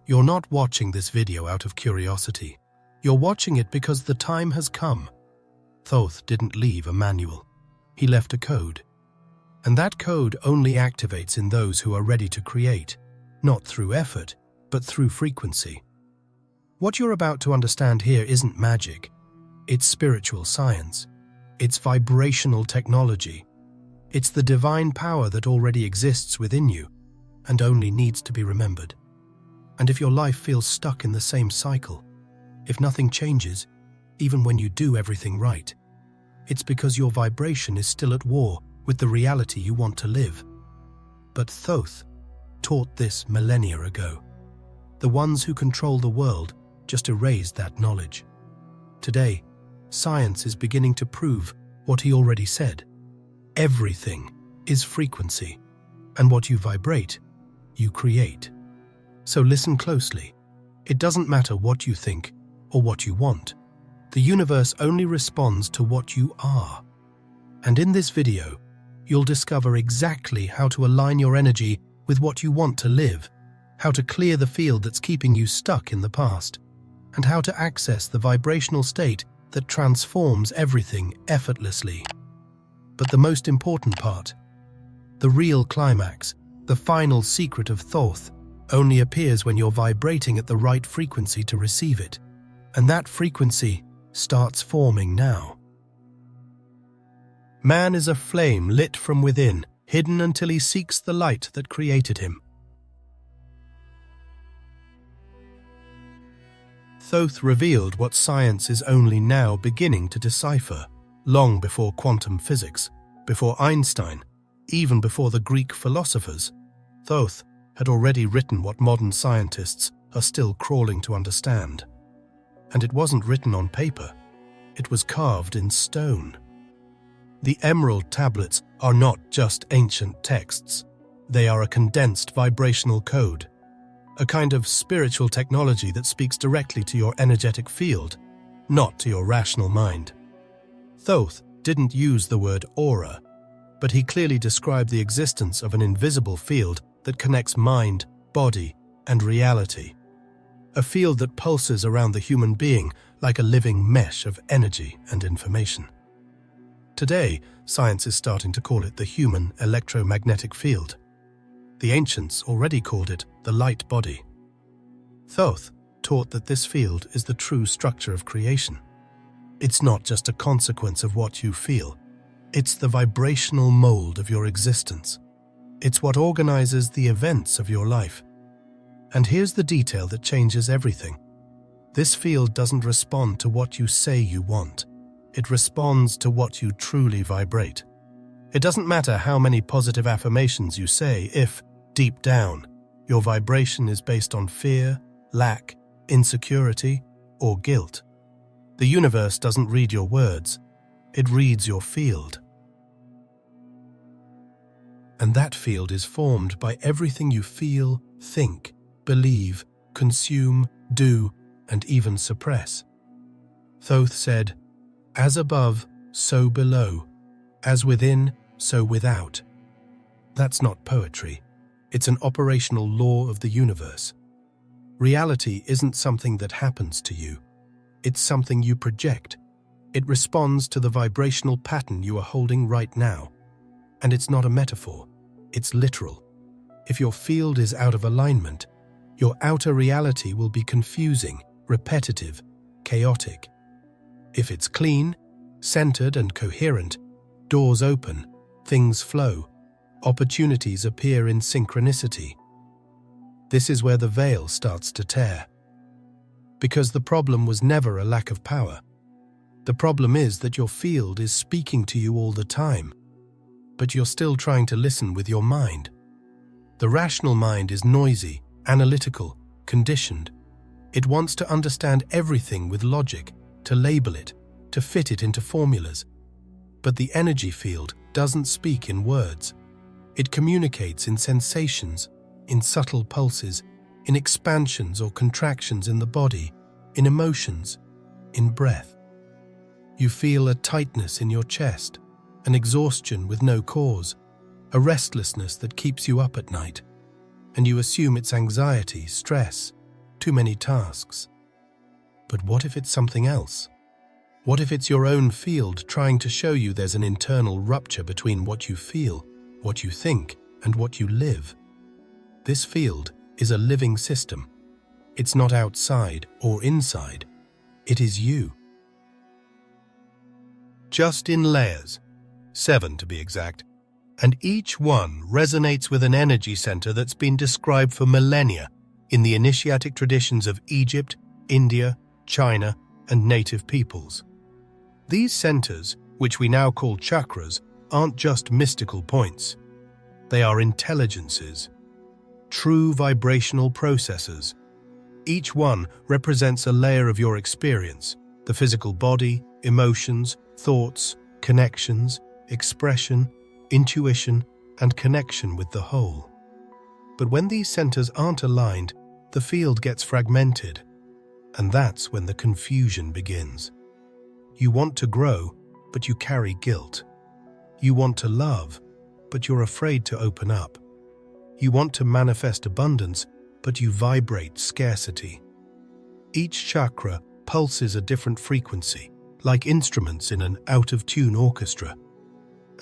You're not watching this video out of curiosity. You're watching it because the time has come. Thoth didn't leave a manual. He left a code. And that code only activates in those who are ready to create, not through effort, but through frequency. What you're about to understand here isn't magic. It's spiritual science. It's vibrational technology. It's the divine power that already exists within you and only needs to be remembered. And if your life feels stuck in the same cycle, if nothing changes, even when you do everything right, it's because your vibration is still at war with the reality you want to live. But Thoth taught this millennia ago. The ones who control the world just erased that knowledge. Today, science is beginning to prove what he already said. Everything is frequency, and what you vibrate, you create. So listen closely. It doesn't matter what you think or what you want. The universe only responds to what you are. And in this video, you'll discover exactly how to align your energy with what you want to live, how to clear the field that's keeping you stuck in the past, and how to access the vibrational state that transforms everything effortlessly. But the most important part, the real climax, the final secret of Thoth, only appears when you're vibrating at the right frequency to receive it. And that frequency starts forming now. Man is a flame lit from within, hidden until he seeks the light that created him. Thoth revealed what science is only now beginning to decipher, long before quantum physics, before Einstein, even before the Greek philosophers. Thoth had already written what modern scientists are still crawling to understand. And it wasn't written on paper, it was carved in stone. The emerald tablets are not just ancient texts, they are a condensed vibrational code, a kind of spiritual technology that speaks directly to your energetic field, not to your rational mind. Thoth didn't use the word aura, but he clearly described the existence of an invisible field that connects mind, body, and reality. A field that pulses around the human being like a living mesh of energy and information. Today, science is starting to call it the human electromagnetic field. The ancients already called it the light body. Thoth taught that this field is the true structure of creation. It's not just a consequence of what you feel. It's the vibrational mold of your existence. It's what organizes the events of your life. And here's the detail that changes everything. This field doesn't respond to what you say you want. It responds to what you truly vibrate. It doesn't matter how many positive affirmations you say if, deep down, your vibration is based on fear, lack, insecurity, or guilt. The universe doesn't read your words. It reads your field. And that field is formed by everything you feel, think, believe, consume, do, and even suppress. Thoth said, "As above, so below. As within, so without." That's not poetry. It's an operational law of the universe. Reality isn't something that happens to you. It's something you project. It responds to the vibrational pattern you are holding right now. And it's not a metaphor, it's literal. If your field is out of alignment, your outer reality will be confusing, repetitive, chaotic. If it's clean, centered, and coherent, doors open, things flow, opportunities appear in synchronicity. This is where the veil starts to tear. Because the problem was never a lack of power. The problem is that your field is speaking to you all the time, but you're still trying to listen with your mind. The rational mind is noisy, analytical, conditioned. It wants to understand everything with logic, to label it, to fit it into formulas. But the energy field doesn't speak in words. It communicates in sensations, in subtle pulses, in expansions or contractions in the body, in emotions, in breath. You feel a tightness in your chest, an exhaustion with no cause, a restlessness that keeps you up at night, and you assume it's anxiety, stress, too many tasks. But what if it's something else? What if it's your own field trying to show you there's an internal rupture between what you feel, what you think, and what you live? This field is a living system. It's not outside or inside. It is you. Just in layers, 7 to be exact, and each one resonates with an energy center that's been described for millennia in the initiatic traditions of Egypt, India, China, and native peoples. These centers, which we now call chakras, aren't just mystical points. They are intelligences, true vibrational processors. Each one represents a layer of your experience, the physical body, emotions, thoughts, connections, expression, intuition, and connection with the whole. But when these centers aren't aligned, the field gets fragmented, and that's when the confusion begins. You want to grow, but you carry guilt. You want to love, but you're afraid to open up. You want to manifest abundance, but you vibrate scarcity. Each chakra pulses a different frequency, like instruments in an out-of-tune orchestra.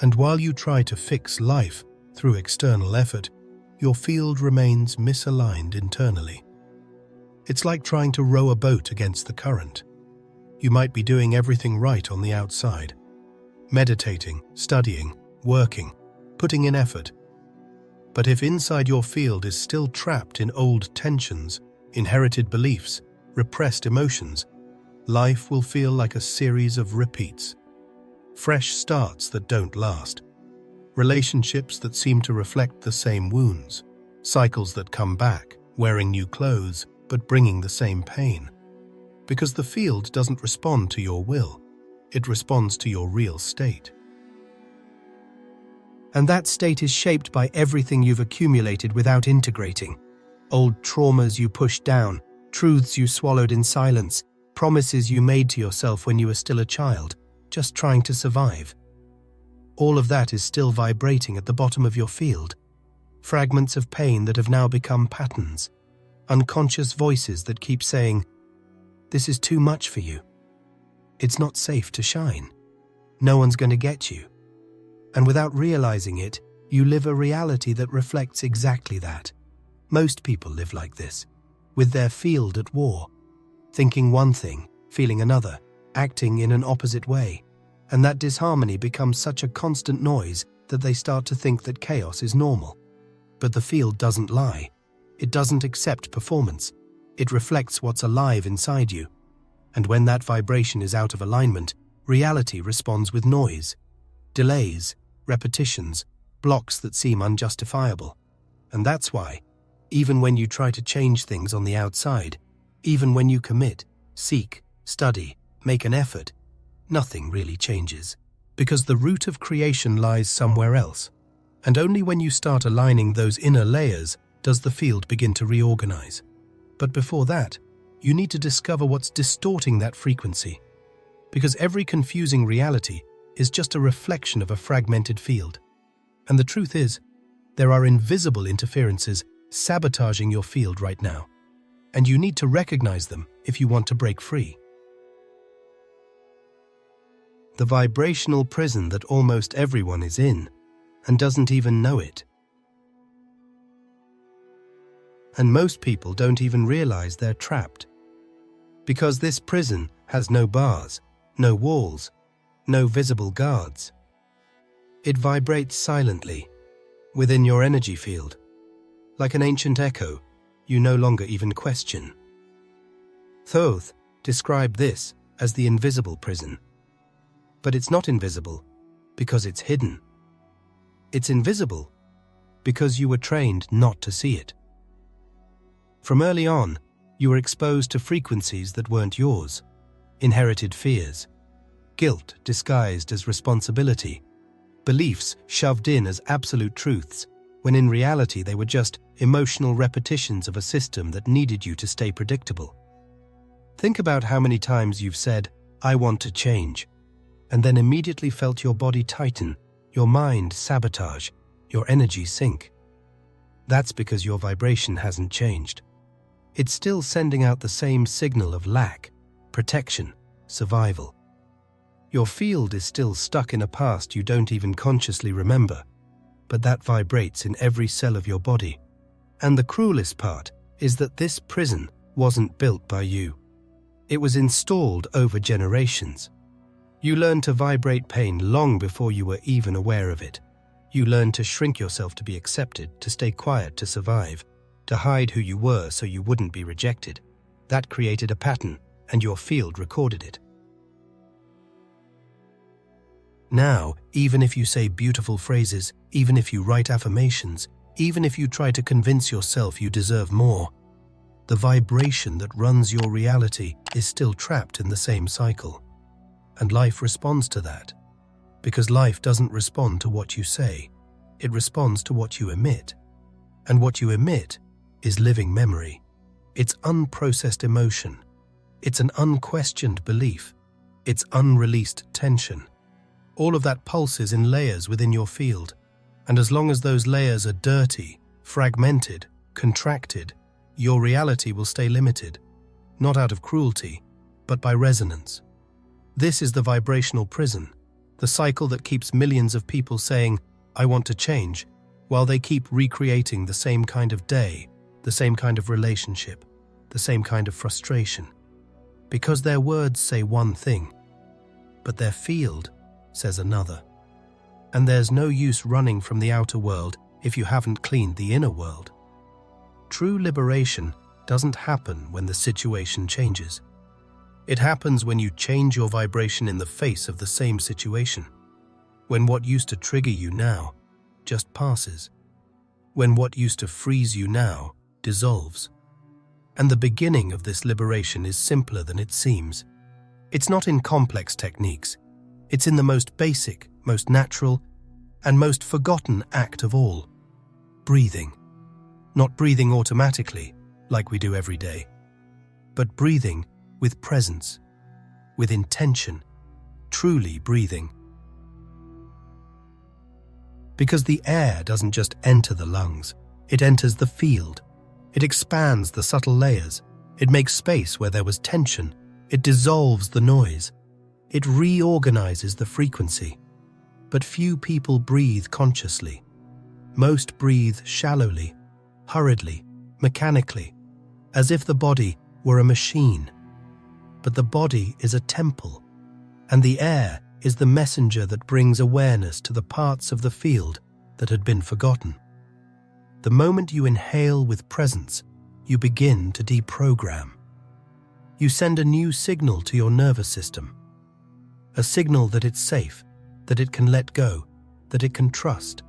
And while you try to fix life through external effort, your field remains misaligned internally. It's like trying to row a boat against the current. You might be doing everything right on the outside, meditating, studying, working, putting in effort. But if inside your field is still trapped in old tensions, inherited beliefs, repressed emotions, life will feel like a series of repeats. Fresh starts that don't last. Relationships that seem to reflect the same wounds. Cycles that come back, wearing new clothes, but bringing the same pain. Because the field doesn't respond to your will. It responds to your real state. And that state is shaped by everything you've accumulated without integrating. Old traumas you pushed down, truths you swallowed in silence, promises you made to yourself when you were still a child, just trying to survive. All of that is still vibrating at the bottom of your field. Fragments of pain that have now become patterns. Unconscious voices that keep saying, "This is too much for you. It's not safe to shine. No one's going to get you." And without realizing it, you live a reality that reflects exactly that. Most people live like this, with their field at war, thinking one thing, feeling another, acting in an opposite way. And that disharmony becomes such a constant noise that they start to think that chaos is normal. But the field doesn't lie. It doesn't accept performance. It reflects what's alive inside you. And when that vibration is out of alignment, reality responds with noise, delays, repetitions, blocks that seem unjustifiable. And that's why, even when you try to change things on the outside, even when you commit, seek, study, make an effort, nothing really changes. Because the root of creation lies somewhere else. And only when you start aligning those inner layers does the field begin to reorganize. But before that, you need to discover what's distorting that frequency. Because every confusing reality is just a reflection of a fragmented field. And the truth is, there are invisible interferences sabotaging your field right now. And you need to recognize them if you want to break free. The vibrational prison that almost everyone is in and doesn't even know it. And most people don't even realize they're trapped. Because this prison has no bars, no walls, no visible guards. It vibrates silently, within your energy field. Like an ancient echo, you no longer even question. Thoth described this as the invisible prison. But it's not invisible because it's hidden. It's invisible because you were trained not to see it. From early on, you were exposed to frequencies that weren't yours, inherited fears, guilt disguised as responsibility, beliefs shoved in as absolute truths, when in reality they were just emotional repetitions of a system that needed you to stay predictable. Think about how many times you've said, "I want to change," and then immediately felt your body tighten, your mind sabotage, your energy sink. That's because your vibration hasn't changed. It's still sending out the same signal of lack, protection, survival. Your field is still stuck in a past you don't even consciously remember, but that vibrates in every cell of your body. And the cruelest part is that this prison wasn't built by you. It was installed over generations. You learned to vibrate pain long before you were even aware of it. You learned to shrink yourself to be accepted, to stay quiet to survive, to hide who you were so you wouldn't be rejected. That created a pattern, and your field recorded it. Now, even if you say beautiful phrases, even if you write affirmations, even if you try to convince yourself you deserve more, the vibration that runs your reality is still trapped in the same cycle. And life responds to that. Because life doesn't respond to what you say, it responds to what you emit. And what you emit is living memory. It's unprocessed emotion. It's an unquestioned belief. It's unreleased tension. All of that pulses in layers within your field. And as long as those layers are dirty, fragmented, contracted, your reality will stay limited, not out of cruelty, but by resonance. This is the vibrational prison, the cycle that keeps millions of people saying, "I want to change," while they keep recreating the same kind of day, the same kind of relationship, the same kind of frustration. Because their words say one thing, but their field says another. And there's no use running from the outer world if you haven't cleaned the inner world. True liberation doesn't happen when the situation changes. It happens when you change your vibration in the face of the same situation. When what used to trigger you now just passes. When what used to freeze you now dissolves. And the beginning of this liberation is simpler than it seems. It's not in complex techniques. It's in the most basic, most natural, and most forgotten act of all: breathing. Not breathing automatically, like we do every day, but breathing with presence, with intention, truly breathing. Because the air doesn't just enter the lungs, it enters the field. It expands the subtle layers. It makes space where there was tension. It dissolves the noise. It reorganizes the frequency. But few people breathe consciously. Most breathe shallowly, hurriedly, mechanically, as if the body were a machine. But the body is a temple, and the air is the messenger that brings awareness to the parts of the field that had been forgotten. The moment you inhale with presence, you begin to deprogram. You send a new signal to your nervous system, a signal that it's safe, that it can let go, that it can trust.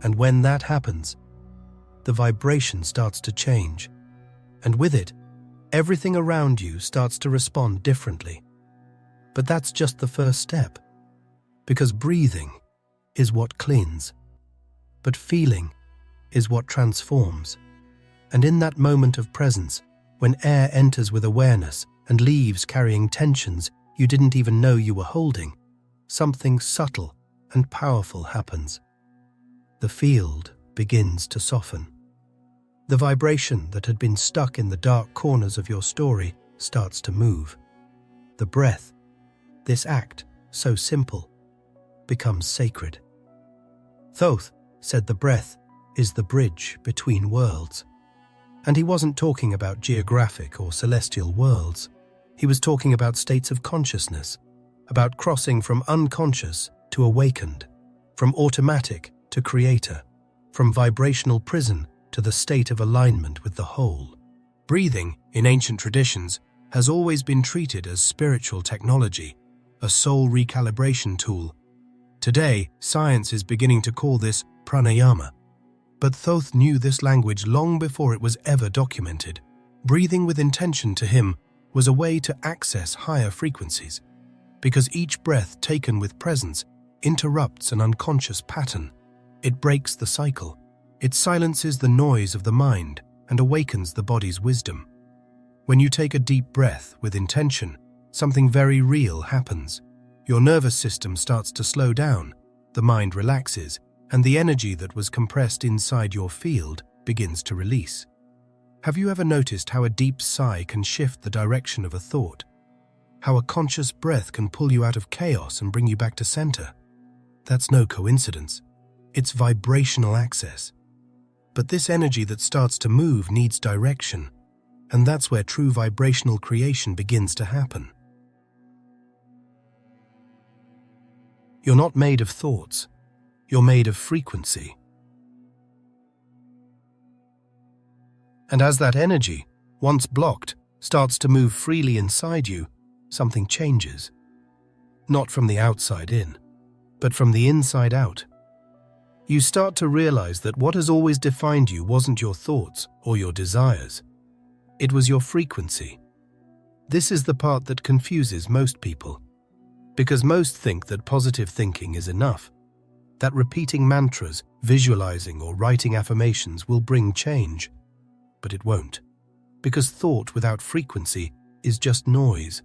And when that happens, the vibration starts to change, and with it, everything around you starts to respond differently. But that's just the first step, because breathing is what cleans, but feeling is what transforms. And in that moment of presence, when air enters with awareness and leaves carrying tensions you didn't even know you were holding, something subtle and powerful happens. The field begins to soften. The vibration that had been stuck in the dark corners of your story starts to move. The breath, this act, so simple, becomes sacred. Thoth said the breath is the bridge between worlds. And he wasn't talking about geographic or celestial worlds. He was talking about states of consciousness, about crossing from unconscious to awakened, from automatic to creator, from vibrational prison to the state of alignment with the whole. Breathing, in ancient traditions, has always been treated as spiritual technology, a soul recalibration tool. Today, science is beginning to call this pranayama. But Thoth knew this language long before it was ever documented. Breathing with intention to him was a way to access higher frequencies, because each breath taken with presence interrupts an unconscious pattern. It breaks the cycle. It silences the noise of the mind and awakens the body's wisdom. When you take a deep breath with intention, something very real happens. Your nervous system starts to slow down, the mind relaxes, and the energy that was compressed inside your field begins to release. Have you ever noticed how a deep sigh can shift the direction of a thought? How a conscious breath can pull you out of chaos and bring you back to center? That's no coincidence. It's vibrational access. But this energy that starts to move needs direction, and that's where true vibrational creation begins to happen. You're not made of thoughts. You're made of frequency. And as that energy, once blocked, starts to move freely inside you, something changes. Not from the outside in, but from the inside out. You start to realize that what has always defined you wasn't your thoughts or your desires. It was your frequency. This is the part that confuses most people, because most think that positive thinking is enough, that repeating mantras, visualizing, or writing affirmations will bring change. But it won't, because thought without frequency is just noise,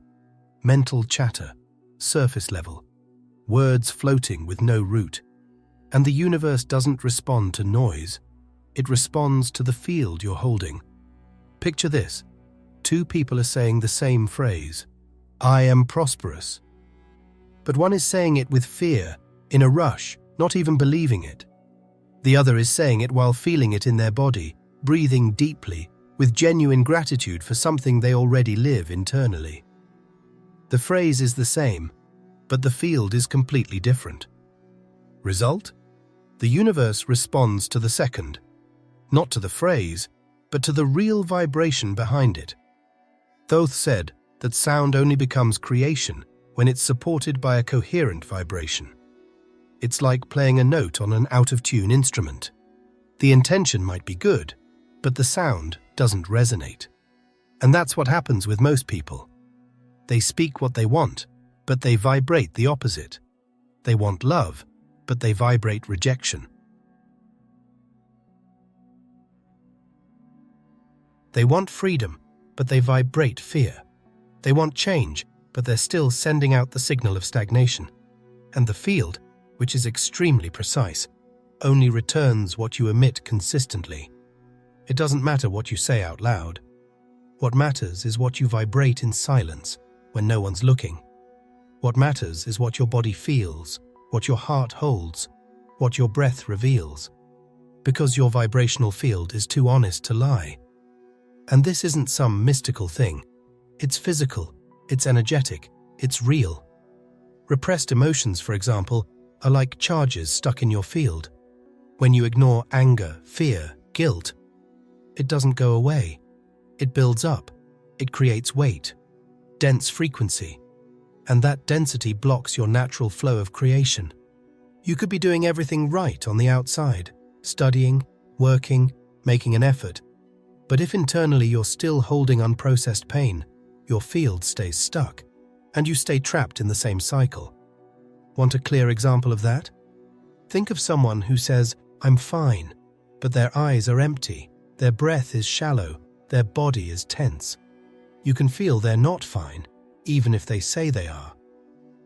mental chatter, surface level, words floating with no root. And the universe doesn't respond to noise, it responds to the field you're holding. Picture this: two people are saying the same phrase, "I am prosperous." But one is saying it with fear, in a rush, not even believing it. The other is saying it while feeling it in their body, breathing deeply, with genuine gratitude for something they already live internally. The phrase is the same, but the field is completely different. Result? The universe responds to the second, not to the phrase, but to the real vibration behind it. Thoth said that sound only becomes creation when it's supported by a coherent vibration. It's like playing a note on an out-of-tune instrument. The intention might be good, but the sound doesn't resonate. And that's what happens with most people. They speak what they want, but they vibrate the opposite. They want love, but they vibrate rejection. They want freedom, but they vibrate fear. They want change, but they're still sending out the signal of stagnation. And the field, which is extremely precise, only returns what you emit consistently. It doesn't matter what you say out loud. What matters is what you vibrate in silence when no one's looking. What matters is what your body feels, what your heart holds, what your breath reveals. Because your vibrational field is too honest to lie. And this isn't some mystical thing. It's physical, it's energetic, it's real. Repressed emotions, for example, are like charges stuck in your field. When you ignore anger, fear, guilt, it doesn't go away. It builds up. It creates weight, dense frequency, and that density blocks your natural flow of creation. You could be doing everything right on the outside, studying, working, making an effort, but if internally you're still holding unprocessed pain, your field stays stuck, and you stay trapped in the same cycle. Want a clear example of that? Think of someone who says, "I'm fine," but their eyes are empty, their breath is shallow, their body is tense. You can feel they're not fine, even if they say they are.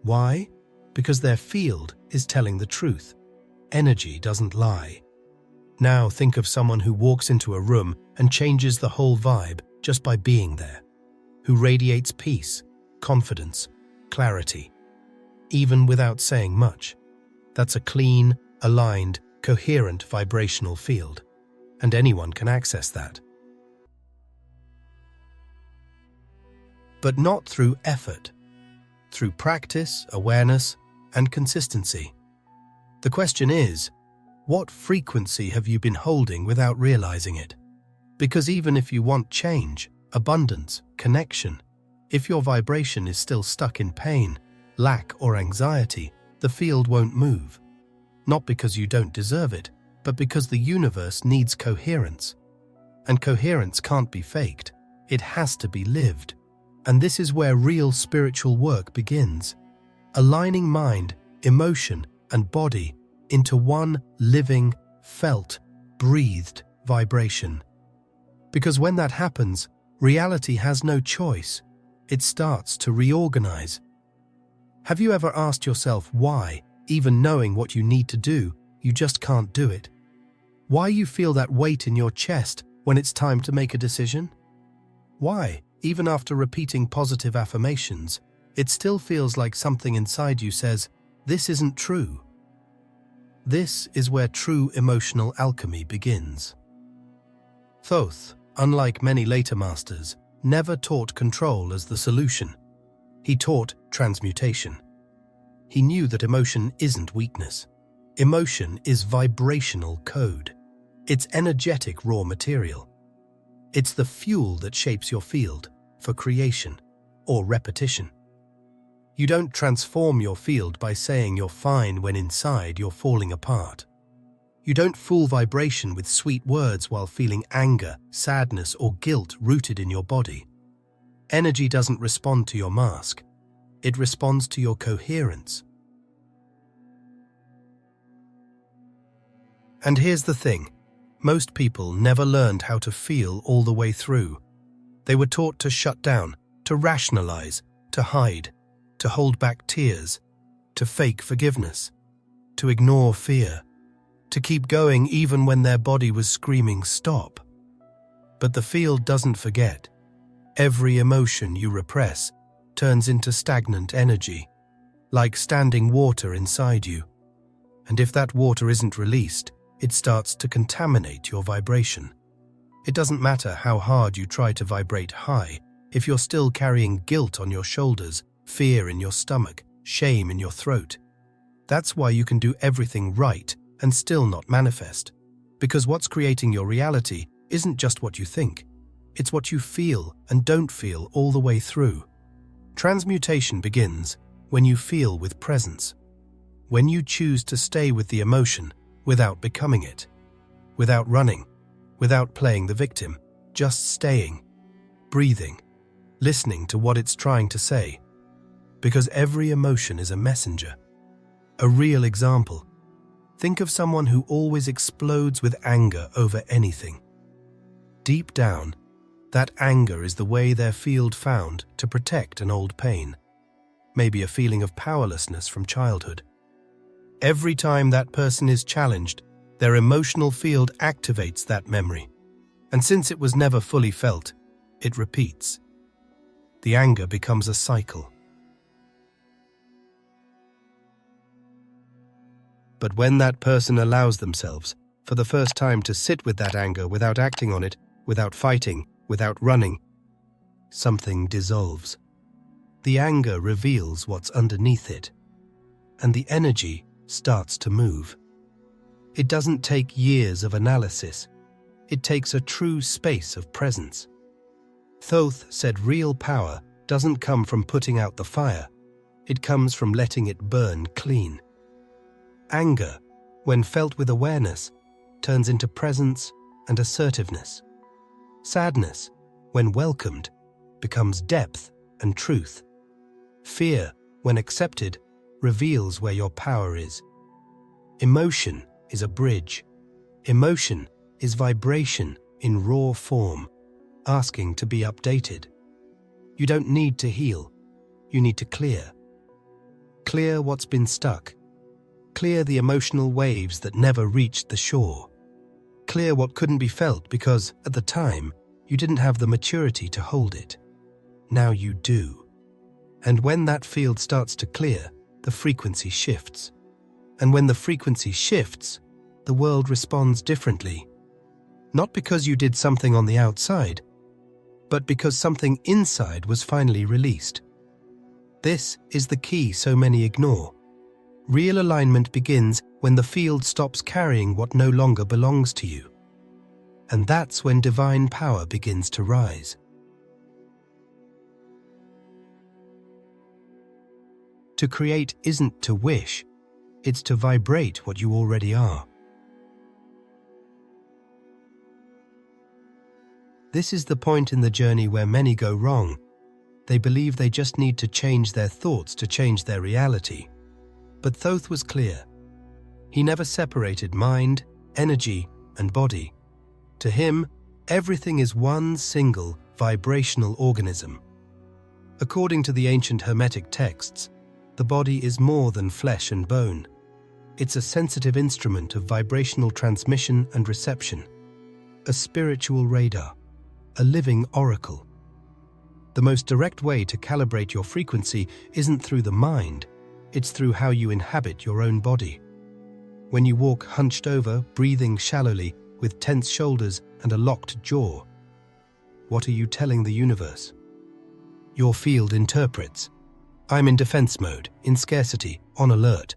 Why? Because their field is telling the truth. Energy doesn't lie. Now think of someone who walks into a room and changes the whole vibe just by being there, who radiates peace, confidence, clarity, even without saying much. That's a clean, aligned, coherent vibrational field, and anyone can access that. But not through effort, through practice, awareness, and consistency. The question is, what frequency have you been holding without realizing it? Because even if you want change, abundance, connection, if your vibration is still stuck in pain, lack, or anxiety, the field won't move. Not because you don't deserve it, but because the universe needs coherence. And coherence can't be faked. It has to be lived. And this is where real spiritual work begins. Aligning mind, emotion, and body into one living, felt, breathed vibration. Because when that happens, reality has no choice. It starts to reorganize. Have you ever asked yourself why, even knowing what you need to do, you just can't do it? Why you feel that weight in your chest when it's time to make a decision? Why, even after repeating positive affirmations, it still feels like something inside you says, "This isn't true"? This is where true emotional alchemy begins. Thoth, unlike many later masters, never taught control as the solution. He taught transmutation. He knew that emotion isn't weakness. Emotion is vibrational code. It's energetic raw material. It's the fuel that shapes your field for creation or repetition. You don't transform your field by saying you're fine when inside you're falling apart. You don't fool vibration with sweet words while feeling anger, sadness, or guilt rooted in your body. Energy doesn't respond to your mask. It responds to your coherence. And here's the thing. Most people never learned how to feel all the way through. They were taught to shut down, to rationalize, to hide, to hold back tears, to fake forgiveness, to ignore fear, to keep going even when their body was screaming stop. But the field doesn't forget. Every emotion you repress turns into stagnant energy, like standing water inside you. And if that water isn't released, it starts to contaminate your vibration. It doesn't matter how hard you try to vibrate high, if you're still carrying guilt on your shoulders, fear in your stomach, shame in your throat. That's why you can do everything right and still not manifest. Because what's creating your reality isn't just what you think. It's what you feel and don't feel all the way through. Transmutation begins when you feel with presence. When you choose to stay with the emotion without becoming it. Without running. Without playing the victim. Just staying. Breathing. Listening to what it's trying to say. Because every emotion is a messenger. A real example. Think of someone who always explodes with anger over anything. Deep down, that anger is the way their field found to protect an old pain. Maybe a feeling of powerlessness from childhood. Every time that person is challenged, their emotional field activates that memory. And since it was never fully felt, it repeats. The anger becomes a cycle. But when that person allows themselves, for the first time, to sit with that anger without acting on it, without fighting, without running, something dissolves. The anger reveals what's underneath it, and the energy starts to move. It doesn't take years of analysis. It takes a true space of presence. Thoth said real power doesn't come from putting out the fire. It comes from letting it burn clean. Anger, when felt with awareness, turns into presence and assertiveness. Sadness, when welcomed, becomes depth and truth. Fear, when accepted, reveals where your power is. Emotion is a bridge. Emotion is vibration in raw form, asking to be updated. You don't need to heal. You need to clear. Clear what's been stuck. Clear the emotional waves that never reached the shore. Clear what couldn't be felt because, at the time, you didn't have the maturity to hold it. Now you do. And when that field starts to clear, the frequency shifts. And when the frequency shifts, the world responds differently. Not because you did something on the outside, but because something inside was finally released. This is the key so many ignore. Real alignment begins when the field stops carrying what no longer belongs to you. And that's when divine power begins to rise. To create isn't to wish, it's to vibrate what you already are. This is the point in the journey where many go wrong. They believe they just need to change their thoughts to change their reality. But Thoth was clear. He never separated mind, energy, and body. To him, everything is one single vibrational organism. According to the ancient Hermetic texts, the body is more than flesh and bone. It's a sensitive instrument of vibrational transmission and reception. a spiritual radar, a living oracle. The most direct way to calibrate your frequency isn't through the mind, it's through how you inhabit your own body. When you walk hunched over, breathing shallowly, with tense shoulders and a locked jaw, what are you telling the universe? Your field interprets. I'm in defense mode, in scarcity, on alert.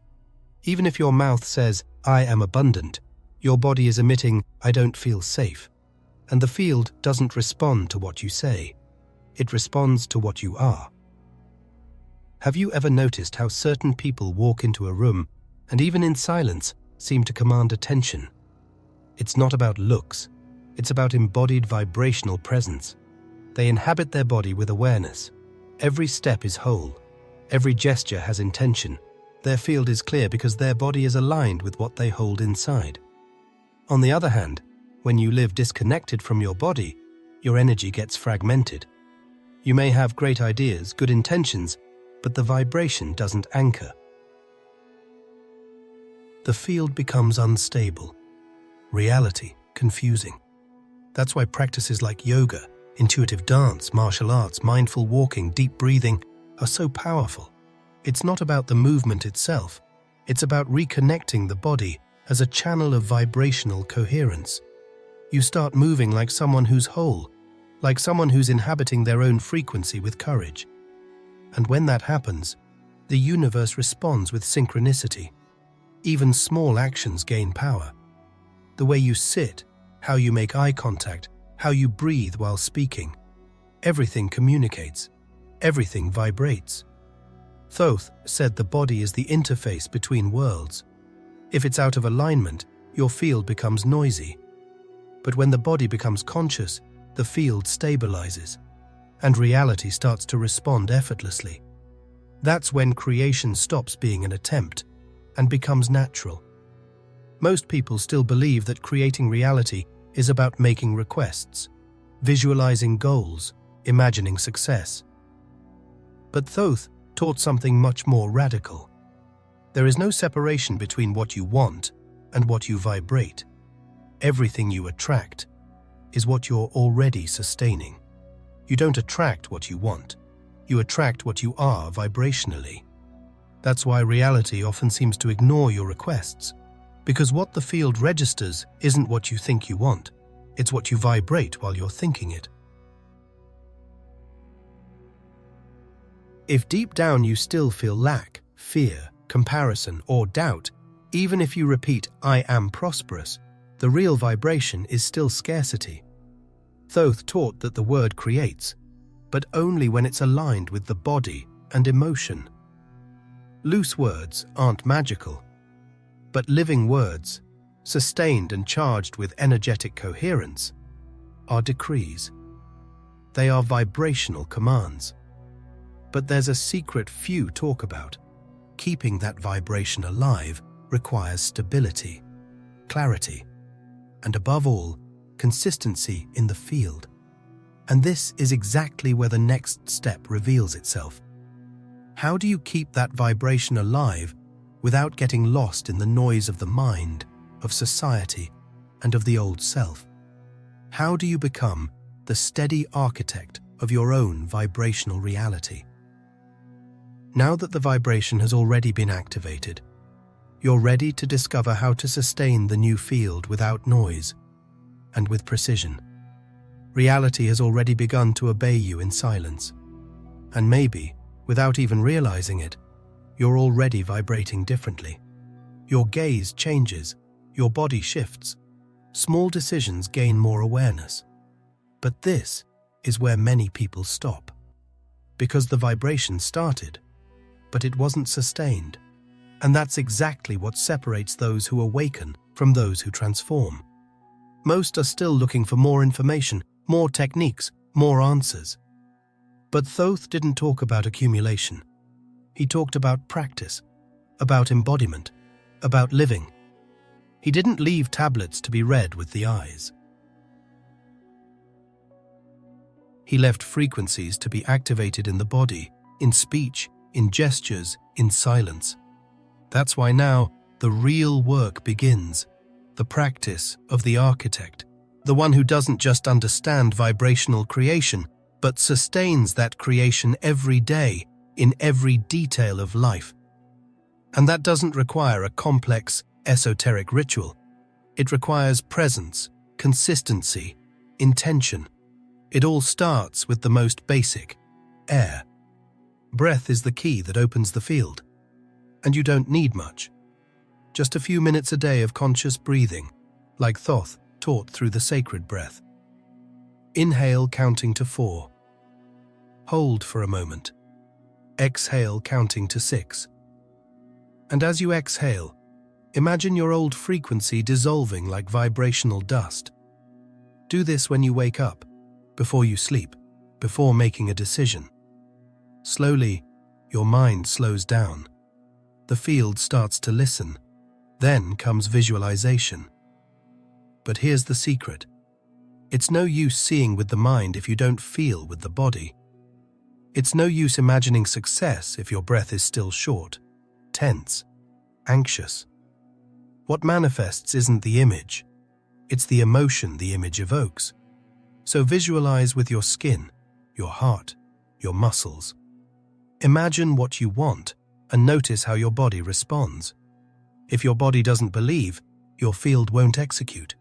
Even if your mouth says, I am abundant, your body is emitting, I don't feel safe. And the field doesn't respond to what you say. It responds to what you are. Have you ever noticed how certain people walk into a room and even in silence seem to command attention? It's not about looks. It's about embodied vibrational presence. They inhabit their body with awareness. Every step is whole. Every gesture has intention. Their field is clear because their body is aligned with what they hold inside. On the other hand, when you live disconnected from your body, your energy gets fragmented. You may have great ideas, good intentions, but the vibration doesn't anchor. The field becomes unstable. Reality confusing. That's why practices like yoga, intuitive dance, martial arts, mindful walking, deep breathing are so powerful. It's not about the movement itself. It's about reconnecting the body as a channel of vibrational coherence. You start moving like someone who's whole, like someone who's inhabiting their own frequency with courage. And when that happens, the universe responds with synchronicity. Even small actions gain power. The way you sit, how you make eye contact, how you breathe while speaking. Everything communicates. Everything vibrates. Thoth said the body is the interface between worlds. If it's out of alignment, your field becomes noisy. But when the body becomes conscious, the field stabilizes, and reality starts to respond effortlessly. That's when creation stops being an attempt and becomes natural. Most people still believe that creating reality is about making requests, visualizing goals, imagining success. But Thoth taught something much more radical. There is no separation between what you want and what you vibrate. Everything you attract is what you're already sustaining. You don't attract what you want. You attract what you are vibrationally. That's why reality often seems to ignore your requests, because what the field registers isn't what you think you want. It's what you vibrate while you're thinking it. If deep down you still feel lack, fear, comparison, or doubt, even if you repeat, I am prosperous, the real vibration is still scarcity. Thoth taught that the word creates, but only when it's aligned with the body and emotion. Loose words aren't magical, but living words, sustained and charged with energetic coherence, are decrees. They are vibrational commands. But there's a secret few talk about. Keeping that vibration alive requires stability, clarity, and above all, consistency in the field. And this is exactly where the next step reveals itself. How do you keep that vibration alive without getting lost in the noise of the mind, of society, and of the old self? How do you become the steady architect of your own vibrational reality? Now that the vibration has already been activated, you're ready to discover how to sustain the new field without noise and with precision. Reality has already begun to obey you in silence. And maybe, without even realizing it, you're already vibrating differently. Your gaze changes, your body shifts. Small decisions gain more awareness. But this is where many people stop. Because the vibration started, but it wasn't sustained. And that's exactly what separates those who awaken from those who transform. Most are still looking for more information, more techniques, more answers. But Thoth didn't talk about accumulation. He talked about practice, about embodiment, about living. He didn't leave tablets to be read with the eyes. He left frequencies to be activated in the body, in speech, in gestures, in silence. That's why now the real work begins, the practice of the architect, The one who doesn't just understand vibrational creation, but sustains that creation every day, in every detail of life. And that doesn't require a complex, esoteric ritual. It requires presence, consistency, intention. It all starts with the most basic: air. Breath is the key that opens the field. And you don't need much. Just a few minutes a day of conscious breathing, like Thoth taught through the sacred breath. Inhale, counting to 4. Hold for a moment. Exhale, counting to 6. And as you exhale, imagine your old frequency dissolving like vibrational dust. Do this when you wake up, before you sleep, before making a decision. Slowly, your mind slows down. The field starts to listen. Then comes visualization. But here's the secret. It's no use seeing with the mind if you don't feel with the body. It's no use imagining success if your breath is still short, tense, anxious. What manifests isn't the image. It's the emotion the image evokes. So visualize with your skin, your heart, your muscles. Imagine what you want and notice how your body responds. If your body doesn't believe, your field won't execute.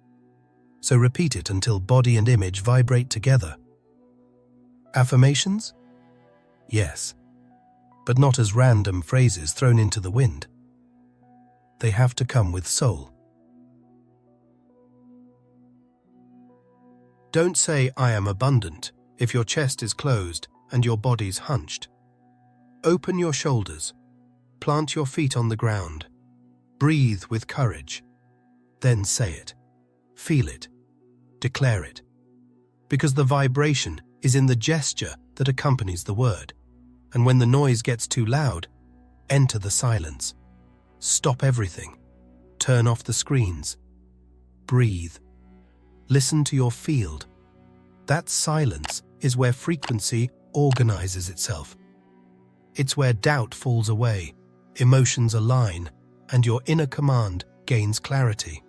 So repeat it until body and image vibrate together. Affirmations? Yes, but not as random phrases thrown into the wind. They have to come with soul. Don't say, "I am abundant," if your chest is closed and your body's hunched. Open your shoulders. Plant your feet on the ground. Breathe with courage. Then say it. Feel it. Declare it. Because the vibration is in the gesture that accompanies the word. And when the noise gets too loud, enter the silence. Stop everything. Turn off the screens. Breathe. Listen to your field. That silence is where frequency organizes itself. It's where doubt falls away, emotions align, and your inner command gains clarity.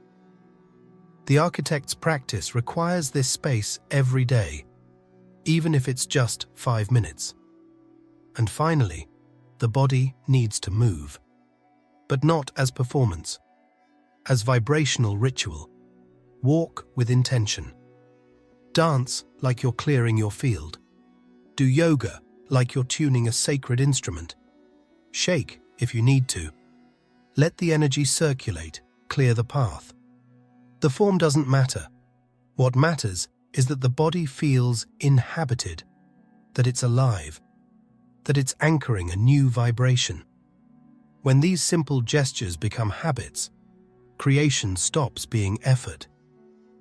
The architect's practice requires this space every day, even if it's just 5 minutes. And finally, the body needs to move, but not as performance, as vibrational ritual. Walk with intention. Dance like you're clearing your field. Do yoga like you're tuning a sacred instrument. Shake if you need to. Let the energy circulate, clear the path. The form doesn't matter. What matters is that the body feels inhabited, that it's alive, that it's anchoring a new vibration. When these simple gestures become habits, creation stops being effort.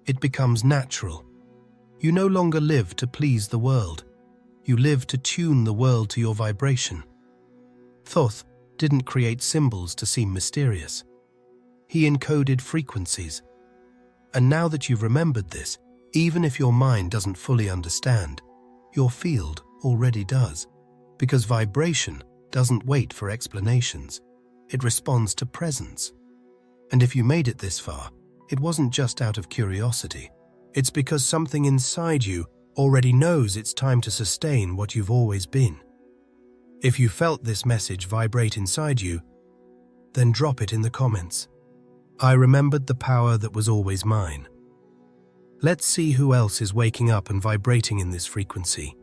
It becomes natural. You no longer live to please the world. You live to tune the world to your vibration. Thoth didn't create symbols to seem mysterious. He encoded frequencies. And now that you've remembered this, even if your mind doesn't fully understand, your field already does. Because vibration doesn't wait for explanations. It responds to presence. And if you made it this far, it wasn't just out of curiosity. It's because something inside you already knows it's time to sustain what you've always been. If you felt this message vibrate inside you, then drop it in the comments. I remembered the power that was always mine. Let's see who else is waking up and vibrating in this frequency.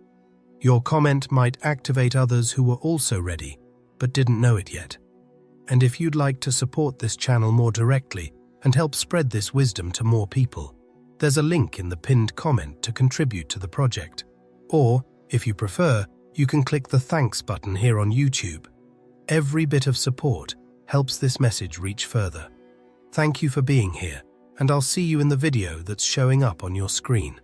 Your comment might activate others who were also ready, but didn't know it yet. And if you'd like to support this channel more directly and help spread this wisdom to more people, there's a link in the pinned comment to contribute to the project. Or, if you prefer, you can click the thanks button here on YouTube. Every bit of support helps this message reach further. Thank you for being here, and I'll see you in the video that's showing up on your screen.